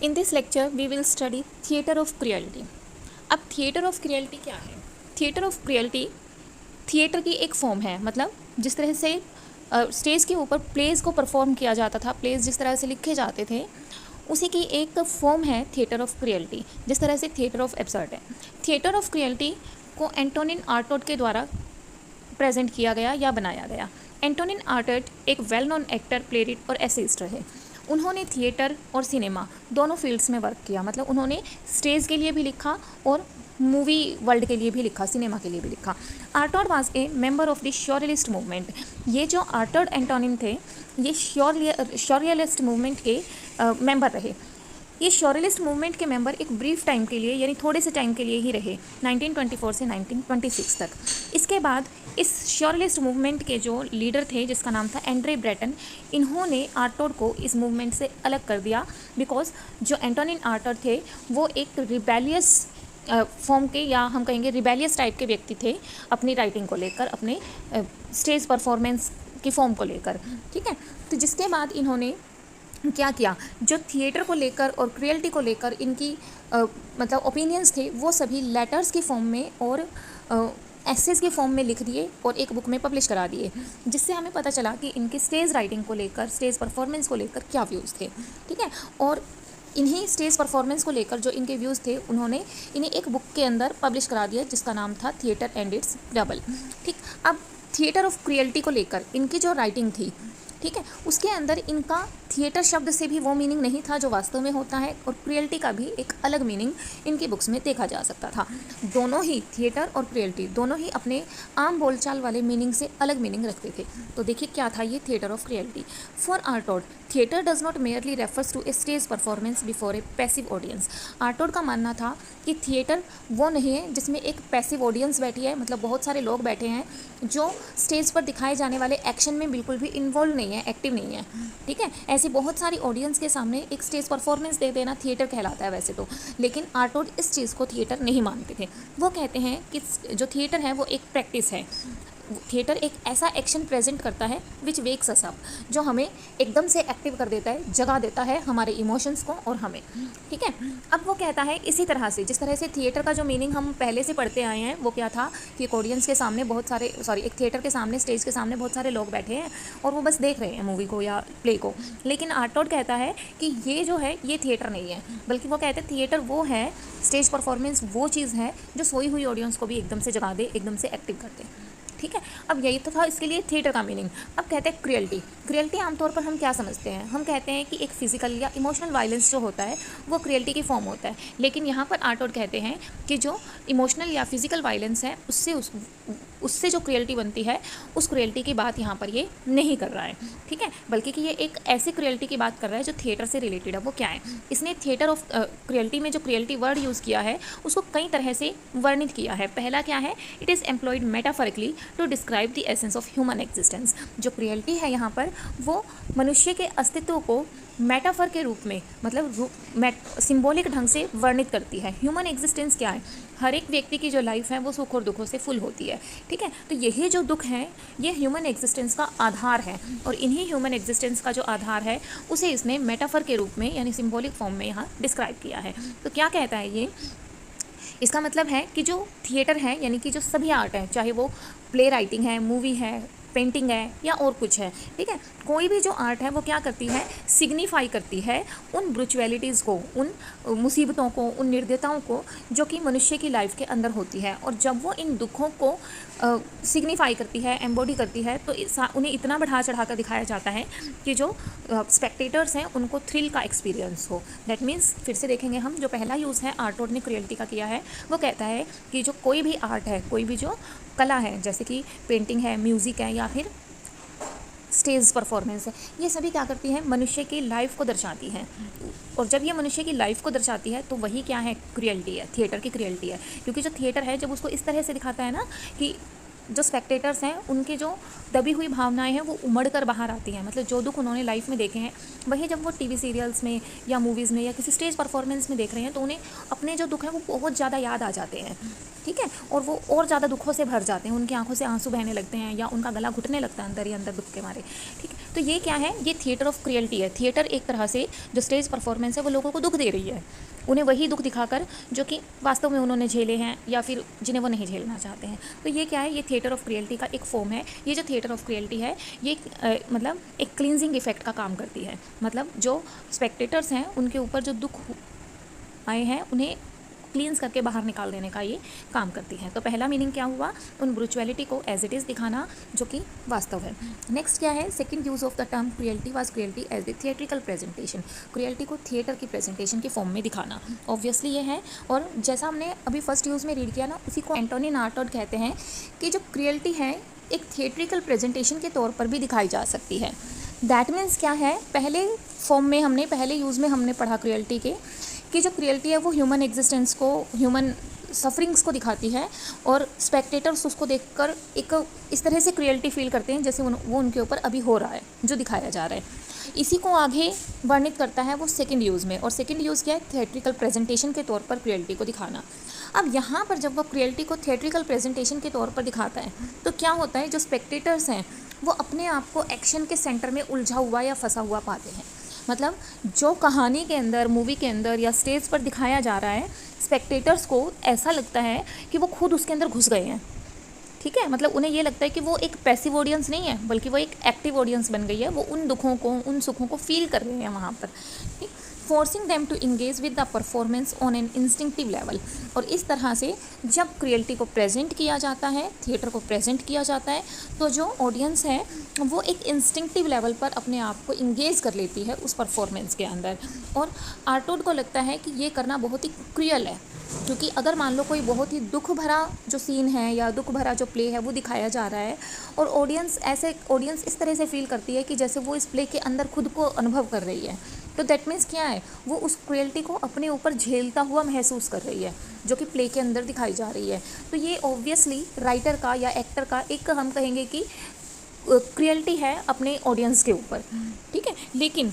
In this lecture we will study theatre of cruelty. अब theatre of क्रियल्टी क्या है? Theatre of क्रियल्टी theatre की एक फॉर्म है, मतलब जिस तरह से स्टेज के ऊपर प्लेज को परफॉर्म किया जाता था, प्लेज जिस तरह से लिखे जाते थे, उसी की एक फॉर्म है थिएटर ऑफ क्रियल्टी, जिस तरह से थिएटर ऑफ एब्सर्ड है। थिएटर ऑफ क्रियल्टी को एंटोनिन आर्टोट के द्वारा प्रेजेंट किया गया या बनाया गया। एंटोनिन आर्टोट एक वेल नोन एक्टर, प्लेरिट और एसेइस्ट रहे। उन्होंने थिएटर और सिनेमा दोनों फील्ड्स में वर्क किया, मतलब उन्होंने स्टेज के लिए भी लिखा और मूवी वर्ल्ड के लिए भी लिखा, सिनेमा के लिए भी लिखा। Artaud was a member of the surrealist movement. ये जो आर्टोट एंटोनिन थे, ये श्योरियलिस्ट मूवमेंट के मेंबर रहे। ये श्योरियलिस्ट मूवमेंट के मेंबर एक ब्रीफ टाइम के लिए, यानी थोड़े से टाइम के लिए ही रहे, 1924 से 1926 तक। इसके बाद इस श्योरियलिस्ट मूवमेंट के जो लीडर थे, जिसका नाम था एंड्रे ब्रेटन, इन्होंने आर्टोट को इस मूवमेंट से अलग कर दिया, बिकॉज जो एंटोनिन आर्टोट थे वो एक रिबेलियस फॉर्म के, या हम कहेंगे रिबेलियस टाइप के व्यक्ति थे, अपनी राइटिंग को लेकर, अपने स्टेज परफॉर्मेंस की फॉर्म को लेकर। ठीक है, तो जिसके बाद इन्होंने क्या किया, जो थिएटर को लेकर और क्रियल्टी को लेकर इनकी मतलब ओपिनियंस थे, वो सभी लेटर्स की फॉर्म में और एसेज के फॉर्म में लिख दिए और एक बुक में पब्लिश करा दिए, जिससे हमें पता चला कि इनकी स्टेज राइटिंग को लेकर, स्टेज परफॉर्मेंस को लेकर क्या व्यूज़ थे। ठीक है, और इन्हीं स्टेज परफॉर्मेंस को लेकर जो इनके व्यूज़ थे, उन्होंने इन्हें एक बुक के अंदर पब्लिश करा दिया, जिसका नाम था थिएटर एंड इट्स डबल। ठीक, अब थिएटर ऑफ क्रियल्टी को लेकर इनकी जो राइटिंग थी, ठीक है, उसके अंदर इनका थिएटर शब्द से भी वो मीनिंग नहीं था जो वास्तव में होता है, और क्रियल्टी का भी एक अलग मीनिंग इनकी बुक्स में देखा जा सकता था। दोनों ही थिएटर और क्रियल्टी दोनों ही अपने आम बोलचाल वाले मीनिंग से अलग मीनिंग रखते थे। तो देखिए क्या था ये theatre of cruelty. For Artaud, theatre does not merely refers to a stage performance before a passive audience. Artaud का मानना था कि थिएटर वो नहीं है जिसमें एक पैसिव ऑडियंस बैठी है, मतलब बहुत सारे लोग बैठे हैं जो स्टेज पर दिखाए जाने वाले एक्शन में बिल्कुल भी इन्वॉल्व नहीं है, एक्टिव नहीं है। ठीक है, ऐसी बहुत सारी ऑडियंस के सामने एक स्टेज परफॉर्मेंस दे देना थिएटर कहलाता है वैसे तो, लेकिन आर्टोट इस चीज़ को थिएटर नहीं मानते थे। वो कहते हैं कि जो थिएटर है वो एक प्रैक्टिस है। थिएटर एक ऐसा एक्शन प्रेजेंट करता है विच वेक्स अस अप, जो हमें एकदम से एक्टिव कर देता है, जगा देता है हमारे इमोशंस को और हमें। ठीक है, अब वो कहता है इसी तरह से, जिस तरह से थिएटर का जो मीनिंग हम पहले से पढ़ते आए हैं, वो क्या था कि एक ऑडियंस के सामने बहुत सारे, एक थिएटर के सामने, स्टेज के सामने बहुत सारे लोग बैठे हैं और वो बस देख रहे हैं मूवी को या प्ले को। लेकिन आर्टोट कहता है कि ये जो है ये थिएटर नहीं है, बल्कि वो कहते हैं थिएटर वो है, स्टेज परफॉर्मेंस वो चीज़ है जो सोई हुई ऑडियंस को भी एकदम से जगा दे, एकदम से एक्टिव कर दे। ठीक है, अब यही तो था इसके लिए थिएटर का मीनिंग। अब कहते हैं क्रियल्टी। क्रियल्टी आमतौर पर हम क्या समझते हैं, हम कहते हैं कि एक फिजिकल या इमोशनल वायलेंस जो होता है वो क्रियल्टी की फॉर्म होता है, लेकिन यहाँ पर आर्टोट कहते हैं कि जो इमोशनल या फिजिकल वायलेंस है उससे जो क्रियल्टी बनती है, उस क्रियल्टी की बात यहाँ पर ये नहीं कर रहा है। ठीक है, बल्कि कि ये एक ऐसी क्रियल्टी की बात कर रहा है जो थिएटर से रिलेटेड है। वो क्या है, इसने थिएटर ऑफ क्रियल्टी में जो क्रियल्टी वर्ड यूज़ किया है उसको कई तरह से वर्णित किया है। पहला क्या है, it is employed metaphorically to describe the essence of human existence. जो क्रियल्टी है यहाँ पर वो मनुष्य के अस्तित्व को मेटाफर के रूप में, मतलब सिंबॉलिक ढंग से वर्णित करती है। ह्यूमन एग्जिस्टेंस क्या है, हर एक व्यक्ति की जो लाइफ है वो सुख और दुखों से फुल होती है। ठीक है, तो यही जो दुख है ये ह्यूमन एग्जिस्टेंस का आधार है, और इन्हीं ह्यूमन एग्जिस्टेंस का जो आधार है उसे इसने मेटाफर के रूप में, यानी सिंबॉलिक फॉर्म में यहाँ डिस्क्राइब किया है। तो क्या कहता है ये, इसका मतलब है कि जो थिएटर है, यानी कि जो सभी आर्ट है, चाहे वो प्ले राइटिंग है, मूवी है, पेंटिंग है या और कुछ है, ठीक है, कोई भी जो आर्ट है वो क्या करती है, सिग्निफाई करती है उन ब्रुचुअलिटीज़ को, उन मुसीबतों को, उन निर्दयताओं को जो कि मनुष्य की लाइफ के अंदर होती है। और जब वो इन दुखों को सिग्निफाई करती है, एम्बॉडी करती है, तो उन्हें इतना बढ़ा चढ़ा कर दिखाया जाता है कि जो स्पेक्टेटर्स हैं उनको थ्रिल का एक्सपीरियंस हो। दैट मीन्स, फिर से देखेंगे हम, जो पहला यूज़ है आर्टोट ने क्रियल्टी का किया है, वो कहता है कि जो कोई भी आर्ट है, कोई भी जो कला है, जैसे कि पेंटिंग है, म्यूज़िक है या फिर स्टेज परफॉर्मेंस है, ये सभी क्या करती हैं, मनुष्य की लाइफ को दर्शाती हैं। और जब ये मनुष्य की लाइफ को दर्शाती है तो वही क्या है, क्रियल्टी है, थिएटर की क्रियल्टी है। क्योंकि जो थिएटर है जब उसको इस तरह से दिखाता है ना कि जो स्पेक्टेटर्स हैं उनकी जो दबी हुई भावनाएं हैं वो उमड़ कर बाहर आती हैं, मतलब जो दुख उन्होंने लाइफ में देखे हैं वही जब वो टीवी सीरियल्स में या मूवीज़ में या किसी स्टेज परफॉर्मेंस में देख रहे हैं तो उन्हें अपने जो दुख हैं वो बहुत ज़्यादा याद आ जाते हैं। ठीक है, और वो और ज़्यादा दुखों से भर जाते हैं, उनकी आंखों से आंसू बहने लगते हैं या उनका गला घुटने लगता है अंदर ही अंदर दुख के मारे। ठीक है, तो ये क्या है, ये थिएटर ऑफ क्रियलिटी है। थिएटर एक तरह से जो स्टेज परफॉर्मेंस है वो लोगों को दुख दे रही है, उन्हें वही दुख दिखाकर जो कि वास्तव में उन्होंने झेले हैं या फिर जिन्हें वो नहीं झेलना चाहते हैं। तो ये क्या है, ये थिएटर ऑफ क्रियलिटी का एक फॉर्म है। ये जो थिएटर ऑफ क्रियलिटी है ये मतलब एक क्लींजिंग इफेक्ट का काम करती है। मतलब जो स्पेक्टेटर्स हैं उनके ऊपर जो दुख आए हैं उन्हें क्लींस करके बाहर निकाल देने का ये काम करती है। तो पहला मीनिंग क्या हुआ, उन ब्रूचुअलिटी को एज इट इज़ दिखाना जो कि वास्तव है। नेक्स्ट क्या है, second use of the term cruelty was cruelty as the theatrical presentation. Cruelty को थिएटर की प्रेजेंटेशन की फॉर्म में दिखाना, ऑब्वियसली ये है। और जैसा हमने अभी फर्स्ट यूज़ में रीड किया ना, उसी को एंटोनी आर्टोड कहते हैं कि जो क्रियलिटी है एक थिएट्रिकल प्रेजेंटेशन के तौर पर भी दिखाई जा सकती है। दैट मीन्स क्या है, पहले फॉर्म में हमने, पहले यूज़ में हमने पढ़ा क्रियलिटी के कि जो क्रियलिटी है वो ह्यूमन एग्जिस्टेंस को, ह्यूमन सफरिंग्स को दिखाती है और स्पेक्टेटर्स उसको देखकर एक इस तरह से क्रियलिटी फील करते हैं जैसे वो उनके ऊपर अभी हो रहा है, जो दिखाया जा रहा है। इसी को आगे वर्णित करता है वो सेकंड यूज़ में। और सेकंड यूज़ क्या है, थिएट्रिकल प्रेजेंटेशन के तौर पर क्रियलिटी को दिखाना। अब यहाँ पर जब वो क्रियलिटी को थिएट्रिकल प्रेजेंटेशन के तौर पर दिखाता है तो क्या होता है, जो स्पेक्टेटर्स हैं वो अपने आप को एक्शन के सेंटर में उलझा हुआ या फंसा हुआ पाते हैं। मतलब जो कहानी के अंदर, मूवी के अंदर या स्टेज पर दिखाया जा रहा है, स्पेक्टेटर्स को ऐसा लगता है कि वो खुद उसके अंदर घुस गए हैं। ठीक है, मतलब उन्हें ये लगता है कि वो एक पैसिव ऑडियंस नहीं है बल्कि वो एक एक्टिव ऑडियंस बन गई है। वो उन दुखों को, उन सुखों को फील कर रहे हैं वहाँ पर। ठीक, forcing them to engage with the performance on an instinctive level. और इस तरह से जब क्रियलिटी को प्रेजेंट किया जाता है, थिएटर को प्रेजेंट किया जाता है, तो जो ऑडियंस है वो एक इंस्टिंक्टिव लेवल पर अपने आप को इंगेज कर लेती है उस परफॉर्मेंस के अंदर। और आर्टोड को लगता है कि ये करना बहुत ही क्रियल है, क्योंकि अगर मान लो कोई बहुत ही दुख भरा जो सीन है या दुख भरा जो प्ले है वो दिखाया जा रहा है और ऑडियंस इस तरह से फील करती है कि जैसे वो इस प्ले के अंदर खुद को अनुभव कर रही है, तो दैट मीन्स क्या है, वो उस क्रियलिटी को अपने ऊपर झेलता हुआ महसूस कर रही है जो कि प्ले के अंदर दिखाई जा रही है। तो ये ऑब्वियसली राइटर का या एक्टर का एक, हम कहेंगे कि क्रियलिटी है अपने ऑडियंस के ऊपर। ठीक है, लेकिन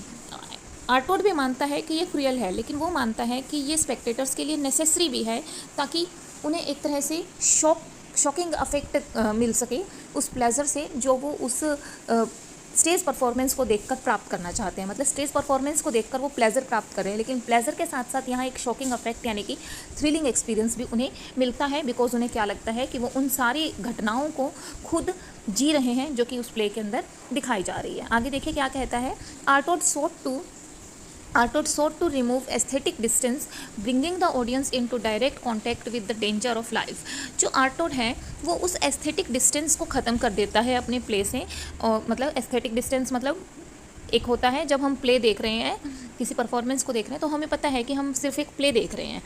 आर्टोड भी मानता है कि ये क्रियल है, लेकिन वो मानता है कि ये स्पेक्टेटर्स के लिए नेसेसरी भी है ताकि उन्हें एक तरह से शॉकिंग अफेक्ट मिल सके उस प्लेजर से जो वो उस स्टेज परफॉर्मेंस को देखकर प्राप्त करना चाहते हैं। मतलब स्टेज परफॉर्मेंस को देखकर वो प्लेजर प्राप्त कर रहे हैं, लेकिन प्लेजर के साथ साथ यहाँ एक शॉकिंग अफेक्ट यानी कि थ्रिलिंग एक्सपीरियंस भी उन्हें मिलता है, बिकॉज उन्हें क्या लगता है कि वो उन सारी घटनाओं को खुद जी रहे हैं जो कि उस प्ले के अंदर दिखाई जा रही है। आगे देखिए क्या कहता है, Artaud sought to remove aesthetic distance, bringing the audience into direct contact with the danger of life। जो आर्टोड है वो उस एस्थेटिक डिस्टेंस को ख़त्म कर देता है अपने प्ले से। और मतलब एस्थेटिक डिस्टेंस मतलब एक होता है जब हम प्ले देख रहे हैं, किसी परफॉर्मेंस को देख रहे हैं, तो हमें पता है कि हम सिर्फ एक प्ले देख रहे हैं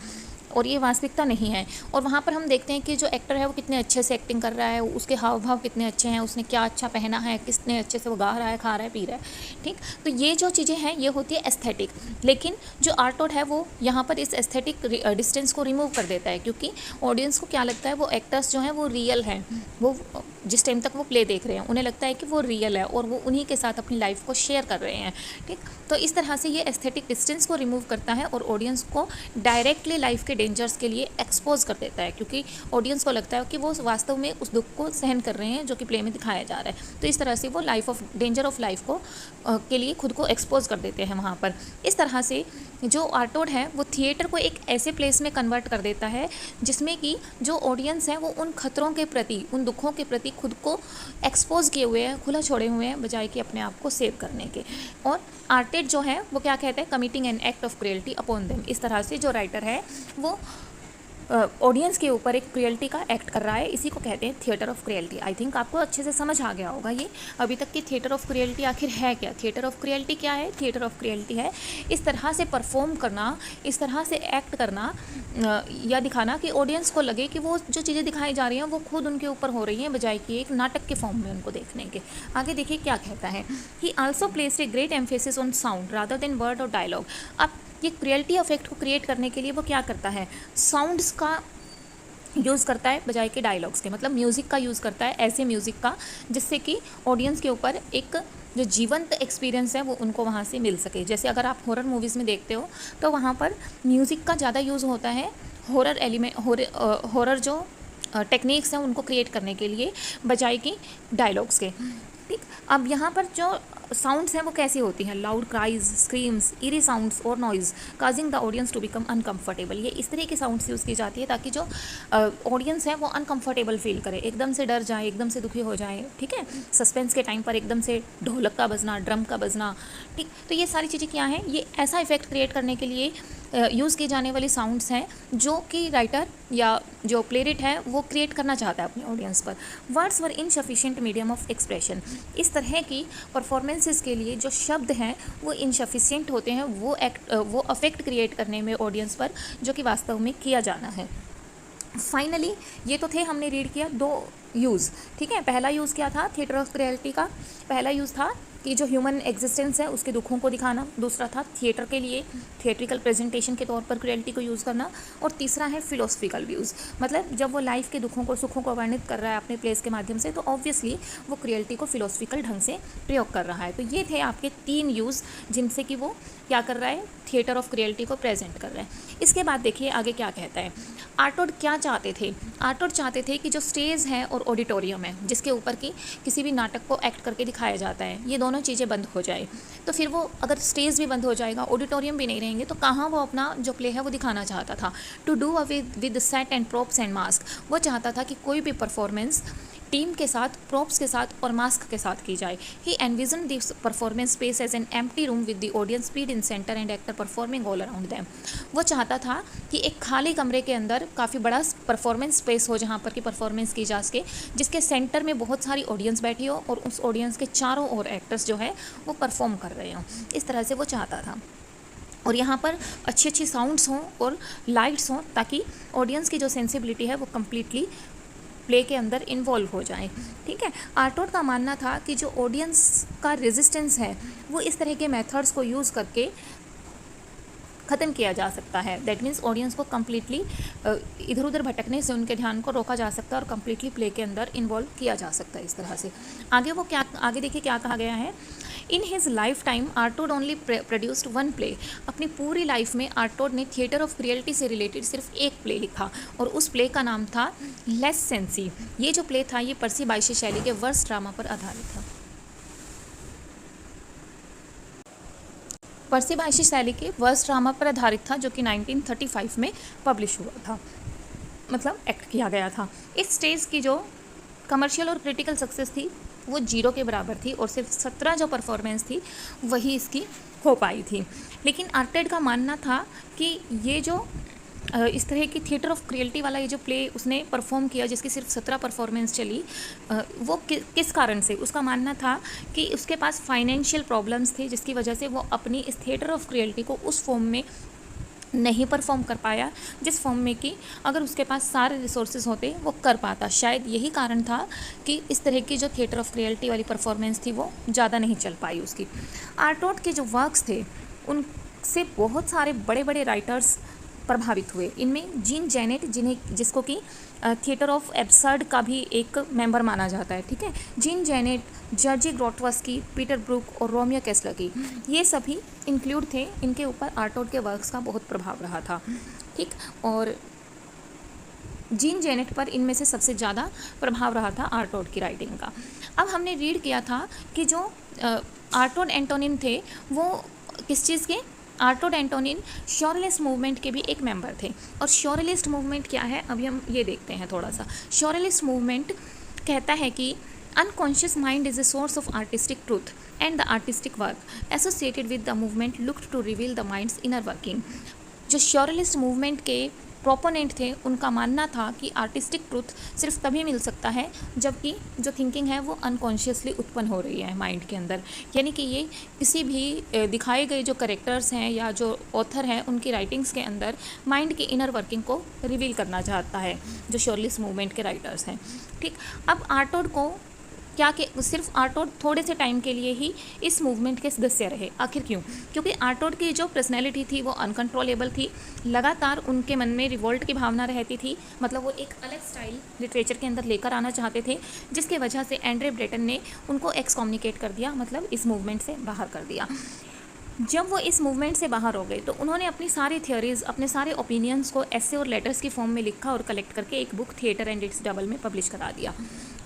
और ये वास्तविकता नहीं है। और वहाँ पर हम देखते हैं कि जो एक्टर है वो कितने अच्छे से एक्टिंग कर रहा है, उसके हाव भाव कितने अच्छे हैं, उसने क्या अच्छा पहना है, कितने अच्छे से वो गा रहा है, खा रहा है, पी रहा है। ठीक, तो ये जो चीज़ें हैं ये होती है एस्थेटिक। लेकिन जो आर्टोड है वो यहाँ पर इस एस्थेटिक डिस्टेंस को रिमूव कर देता है, क्योंकि ऑडियंस को क्या लगता है, वो एक्टर्स जो हैं वो रियल हैं। वो जिस टाइम तक वो प्ले देख रहे हैं उन्हें लगता है कि वो रियल है और वो उन्हीं के साथ अपनी लाइफ को शेयर कर रहे हैं। ठीक, तो इस तरह से ये एस्थेटिक डिस्टेंस को रिमूव करता है और ऑडियंस को डायरेक्टली लाइफ के डेंजर्स के लिए एक्सपोज कर देता है, क्योंकि ऑडियंस को लगता है कि वो वास्तव में उस दुख को सहन कर रहे हैं जो कि प्ले में दिखाया जा रहा है। तो इस तरह से वो डेंजर ऑफ लाइफ को के लिए खुद को एक्सपोज कर देते हैं वहाँ पर। इस तरह से जो आर्टोड है वो थिएटर को एक ऐसे प्लेस में कन्वर्ट कर देता है जिसमें कि जो ऑडियंस है वो उन खतरों के प्रति, उन दुखों के प्रति खुद को एक्सपोज किए हुए हैं, खुला छोड़े हुए हैं, बजाय कि अपने आप को सेव करने के। और आर्टेड जो है वो क्या कहते हैं, committing an act of cruelty upon them. इस तरह से जो राइटर है वो ऑडियंस के ऊपर एक क्रियलिटी का एक्ट कर रहा है, इसी को कहते हैं थिएटर ऑफ क्रियलिटी। आई थिंक आपको अच्छे से समझ आ गया होगा ये अभी तक कि थिएटर ऑफ क्रियलिटी आखिर है क्या। थिएटर ऑफ क्रियलिटी क्या है? थिएटर ऑफ क्रियलिटी है इस तरह से परफॉर्म करना, इस तरह से एक्ट करना या दिखाना कि ऑडियंस को लगे कि वो जो चीज़ें दिखाई जा रही हैं वो खुद उनके ऊपर हो रही हैं, बजाय कि एक नाटक के फॉर्म में उनको देखने के। आगे देखिए क्या कहता है, ही also placed a great emphasis on sound rather than word और डायलॉग। अब ये क्रियलिटी इफेक्ट को क्रिएट करने के लिए वो क्या करता है, साउंड्स का यूज़ करता है बजाय के डायलॉग्स के। मतलब म्यूज़िक का यूज़ करता है, ऐसे म्यूज़िक का जिससे कि ऑडियंस के ऊपर एक जो जीवंत एक्सपीरियंस है वो उनको वहाँ से मिल सके। जैसे अगर आप हॉरर मूवीज़ में देखते हो तो वहाँ पर म्यूज़िक का ज़्यादा यूज़ होता है हॉरर जो टेक्निक्स हैं उनको क्रिएट करने के लिए, बजाय कि डायलॉग्स के। ठीक, अब यहाँ पर जो साउंड्स हैं वो कैसी होती हैं, loud cries, screams, eerie sounds और noise causing the audience to become uncomfortable. ये इस तरह की साउंड्स यूज़ की जाती है ताकि जो ऑडियंस है वो अनकम्फर्टेबल फील करे, एकदम से डर जाए, एकदम से दुखी हो जाए, ठीक है। सस्पेंस के टाइम पर एकदम से ढोलक का बजना, ड्रम का बजना, ठीक। तो ये सारी चीज़ें क्या हैं, ये ऐसा इफेक्ट क्रिएट करने के लिए यूज़ की जाने वाली साउंड्स हैं जो कि राइटर या जो प्लेरिट है वो क्रिएट करना चाहता है अपने ऑडियंस पर। Words were insufficient medium of expression. इस तरह की परफॉर्मेंसेस के लिए जो शब्द हैं वो इनसफिशिएंट होते हैं, वो अफेक्ट क्रिएट करने में ऑडियंस पर, जो कि वास्तव में किया जाना है। फाइनली ये तो थे, हमने रीड किया 2 यूज़, ठीक है। पहला यूज़ क्या था थिएटर ऑफ क्रिएलिटी का, पहला यूज़ था कि जो ह्यूमन एग्जिस्टेंस है उसके दुखों को दिखाना, दूसरा था थिएटर के लिए थिएट्रिकल प्रेजेंटेशन के तौर पर क्रिएलिटी को यूज़ करना, और तीसरा है फिलोसफिकल व्यूज़। मतलब जब वो लाइफ के दुखों को, सुखों को वर्णित कर रहा है अपने प्लेस के माध्यम से, तो ऑब्वियसली वो क्रिएलिटी को फिलोसफिकल ढंग से प्रयोग कर रहा है। तो ये थे आपके 3 यूज़ जिनसे कि वो क्या कर रहा है, थिएटर ऑफ क्रिएलिटी को प्रेजेंट कर रहा है। इसके बाद देखिए आगे क्या कहता है। आर्टोड क्या चाहते थे, आर्टोड चाहते थे कि जो स्टेज है और ऑडिटोरियम है जिसके ऊपर की किसी भी नाटक को एक्ट करके दिखाया जाता है, ये दोनों चीज़ें बंद हो जाए। तो फिर वो अगर स्टेज भी बंद हो जाएगा, ऑडिटोरियम भी नहीं रहेंगे, तो कहाँ वो अपना जो प्ले है वो दिखाना चाहता था। To do away with set and props and mask. वो चाहता था कि कोई भी परफॉर्मेंस टीम के साथ, प्रॉप्स के साथ और मास्क के साथ की जाए। He envision this performance space as an empty room with the audience speed in centre and actor performing all around them. वो चाहता था कि एक खाली कमरे के अंदर काफ़ी बड़ा परफॉर्मेंस स्पेस हो जहाँ पर कि परफॉर्मेंस की जा सके, जिसके सेंटर में बहुत सारी ऑडियंस बैठी हो और उस ऑडियंस के चारों ओर एक्टर्स जो है वो परफॉर्म कर रहे हों। इस तरह से वो चाहता था, और यहाँ पर अच्छी अच्छी साउंड्स हों और लाइट्स हों ताकि ऑडियंस की जो सेंसिबिलिटी है वो कम्प्लीटली प्ले के अंदर इन्वॉल्व हो जाए, ठीक है। आर्टोड का मानना था कि जो ऑडियंस का रेजिस्टेंस है वो इस तरह के मेथड्स को यूज़ करके ख़त्म किया जा सकता है। दैट मीन्स ऑडियंस को कम्प्लीटली इधर उधर भटकने से उनके ध्यान को रोका जा सकता है और कम्प्लीटली प्ले के अंदर इन्वॉल्व किया जा सकता है इस तरह से। आगे देखिए क्या कहा गया है। In his lifetime Artaud only produced 1 play. अपनी पूरी लाइफ में आर्टोड ने थिएटर ऑफ क्रिएलिटी से रिलेटेड सिर्फ एक प्ले लिखा, और उस प्ले का नाम था लेस सेंसी। ये जो प्ले था ये पर्सी बायशे शैली के वर्स ड्रामा पर आधारित था। पर्सी बायशे शैली के वर्स ड्रामा पर आधारित था, जो कि 1935 में पब्लिश हुआ था, मतलब एक्ट किया गया था। इस स्टेज की जो कमर्शियल और क्रिटिकल सक्सेस थी वो 0 के बराबर थी, और सिर्फ 17 जो परफॉर्मेंस थी वही इसकी हो पाई थी। लेकिन आर्टेड का मानना था कि ये जो इस तरह की थिएटर ऑफ क्रिएलिटी वाला ये जो प्ले उसने परफॉर्म किया जिसकी सिर्फ 17 परफॉर्मेंस चली, वो किस कारण से, उसका मानना था कि उसके पास फाइनेंशियल प्रॉब्लम्स थे जिसकी वजह से वो अपनी इस थिएटर ऑफ क्रिएलिटी को उस फॉर्म में नहीं परफॉर्म कर पाया जिस फॉर्म में कि अगर उसके पास सारे रिसोर्सेज होते वो कर पाता। शायद यही कारण था कि इस तरह की जो थिएटर ऑफ क्रिएलिटी वाली परफॉर्मेंस थी वो ज़्यादा नहीं चल पाई उसकी। आर्टोड के जो वर्क्स थे उनसे बहुत सारे बड़े बड़े राइटर्स प्रभावित हुए। इनमें जीन जेनेट, जिसको कि थिएटर ऑफ एब्सर्ड का भी एक मेंबर माना जाता है, ठीक है। Jean Genet, Jerzy Grotowski, Peter Brook और रोमियो कैस्लकी, ये सभी इंक्लूड थे। इनके ऊपर आर्टोड के वर्क्स का बहुत प्रभाव रहा था, ठीक। और जीन जेनेट पर इनमें से सबसे ज़्यादा प्रभाव रहा था आर्टोड की राइटिंग का। अब हमने रीड किया था कि जो आर्टोड एंटोनिन थे वो किस चीज़ के, आर्टोड एंटोनिन शोरलिस्ट मूवमेंट के भी एक मेंबर थे। और शोरलिस्ट मूवमेंट क्या है अभी हम ये देखते हैं थोड़ा सा। शोरलिस्ट मूवमेंट कहता है कि unconscious mind is a source of artistic truth and the artistic work associated with the movement looked to reveal the mind's inner working. जो शोरलिस्ट मूवमेंट के प्रोपोनेंट थे उनका मानना था कि आर्टिस्टिक ट्रूथ सिर्फ तभी मिल सकता है जबकि जो थिंकिंग है वो अनकॉन्शियसली उत्पन्न हो रही है माइंड के अंदर, यानी कि ये किसी भी दिखाए गए जो करेक्टर्स हैं या जो ऑथर हैं उनकी राइटिंग्स के अंदर माइंड की इनर वर्किंग को रिवील करना चाहता है जो शोरलिस्ट मूवमेंट के राइटर्स हैं, ठीक। अब आर्टोड को क्या कि सिर्फ आर्टोड थोड़े से टाइम के लिए ही इस मूवमेंट के सदस्य रहे। आखिर क्यों? क्योंकि आर्टोड की जो पर्सनैलिटी थी वो अनकंट्रोलेबल थी, लगातार उनके मन में रिवोल्ट की भावना रहती थी, मतलब वो एक अलग स्टाइल लिटरेचर के अंदर लेकर आना चाहते थे, जिसके वजह से एंड्रे ब्रेटन ने उनको एक्सकम्युनिकेट कर दिया, मतलब इस मूवमेंट से बाहर कर दिया। जब वो इस मूवमेंट से बाहर हो गए तो उन्होंने अपनी सारी थियोरीज, अपने सारे ओपिनियंस को ऐसे और लेटर्स की फॉर्म में लिखा और कलेक्ट करके एक book theatre and it's double में पब्लिश करा दिया।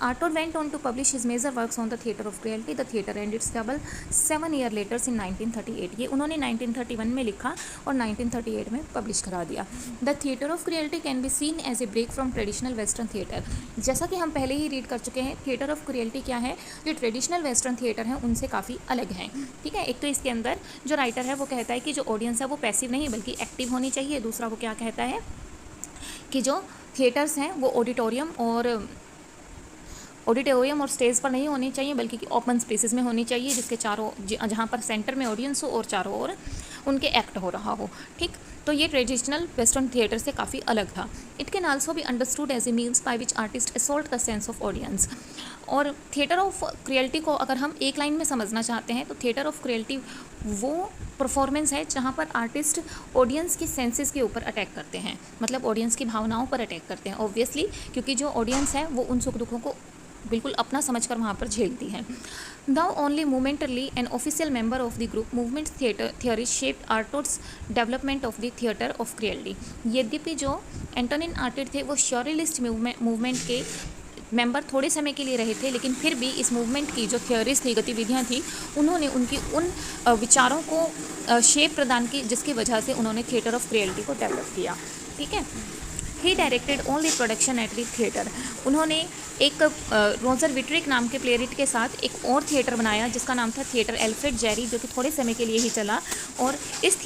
Artaud went on to publish his major works on the theatre of reality. The theatre and its double 7 years later in 1938. ये उन्होंने 1931 में लिखा और 1938 में पब्लिश करा दिया. The theatre of reality can be seen as a break from traditional western theatre. जैसा कि हम पहले ही रीड कर चुके हैं, theatre of reality क्या है, जो ट्रेडिशनल वेस्टर्न थिएटर हैं उनसे काफ़ी अलग हैं. ठीक है, एक तो इसके अंदर जो राइटर है वो कहता है कि जो ऑडियंस है वो पैसिव नहीं बल्कि एक्टिव होनी चाहिए. दूसरा वो क्या कहता है कि जो थिएटर्स हैं वो ऑडिटोरियम और स्टेज पर नहीं होनी चाहिए बल्कि कि ओपन स्पेसेस में होनी चाहिए, जिसके चारों जहाँ पर सेंटर में ऑडियंस हो और चारों ओर उनके एक्ट हो रहा हो. ठीक, तो ये ट्रेडिशनल वेस्टर्न थिएटर से काफ़ी अलग था. It can also be understood as a means by which artist assault the sense of audience. और थिएटर ऑफ क्रियलिटी को अगर हम एक लाइन में समझना चाहते हैं तो थिएटर ऑफ क्रियलिटी वो परफॉर्मेंस है जहाँ पर आर्टिस्ट ऑडियंस की सेंसेस के ऊपर अटैक करते हैं, मतलब ऑडियंस की भावनाओं पर अटैक करते हैं. ऑब्वियसली क्योंकि जो ऑडियंस है वो उन सुख दुखों को बिल्कुल अपना समझकर वहाँ पर झेलती है. Though only momentarily an official member of the group, movement theory shaped Artaud's development of the theatre of reality. यद्यपि जो एंटोनिन आर्टेड थे वो श्योरिलिस्ट मूवमेंट के मेंबर थोड़े समय के लिए रहे थे, लेकिन फिर भी इस मूवमेंट की जो थियोरीज थी, गतिविधियाँ थी, उन्होंने उनकी उन विचारों को शेप प्रदान की जिसकी वजह से उन्होंने थिएटर ऑफ रियलिटी को डेवलप किया. ठीक है, he directed only production at the theatre. उन्होंने एक रोजर विट्रिक नाम के प्लेरिट के साथ एक और थिएटर बनाया जिसका नाम था थिएटर एल्फ्रेड जेरी, जो कि थोड़े समय के लिए ही चला. और इस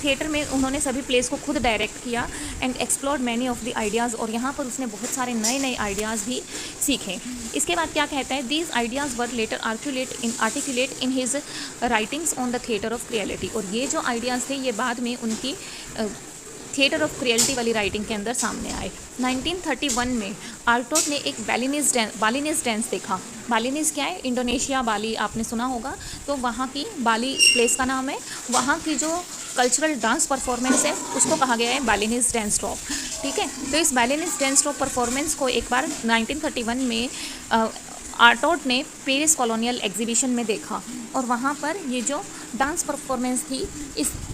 थिएटर में उन्होंने सभी प्लेस को खुद डायरेक्ट किया and explored many of the ideas. और यहाँ पर उसने बहुत सारे नए नए आइडियाज़ भी सीखे. इसके बाद क्या कहता है, these ideas were later articulate in his writings on the theatre of reality. और ये जो आइडियाज़ थे ये बाद में उनकी थिएटर ऑफ रियलिटी वाली राइटिंग के अंदर सामने आए. 1931 में आर्टोड ने एक बालिनीज डांस देखा. बालिनीज क्या है, इंडोनेशिया, बाली आपने सुना होगा, तो वहाँ की बाली प्लेस का नाम है. वहाँ की जो कल्चरल डांस परफॉर्मेंस है उसको कहा गया है बालिनीज डांस ट्रॉप. ठीक है, तो इस बालिनीज डांस ट्रॉप परफॉर्मेंस को एक बार 1931 में आर्टोड ने पेरिस कॉलोनियल एग्जीबिशन में देखा. और वहाँ पर ये जो डांस परफॉर्मेंस थी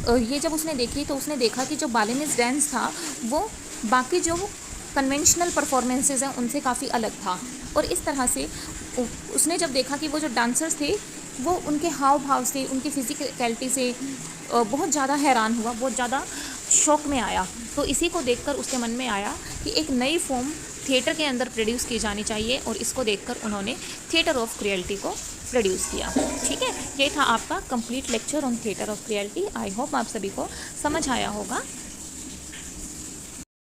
ये जब उसने देखी तो उसने देखा कि जो बालिनीज डांस था वो बाकी जो कन्वेंशनल परफॉर्मेंसेज हैं उनसे काफ़ी अलग था. और इस तरह से उसने जब देखा कि वो जो डांसर्स थे वो उनके हाव भाव से, उनकी फिजिकलिटी से बहुत ज़्यादा हैरान हुआ, बहुत ज़्यादा शौक में आया. तो इसी को देखकर उसके मन में आया कि एक नई फॉर्म थिएटर के अंदर प्रोड्यूस की जानी चाहिए. और इसको देखकर उन्होंने थिएटर ऑफ रियलिटी को प्रोड्यूस किया. ठीक है, ये था आपका complete lecture on theatre of reality. I hope आप सभी को समझ आया होगा.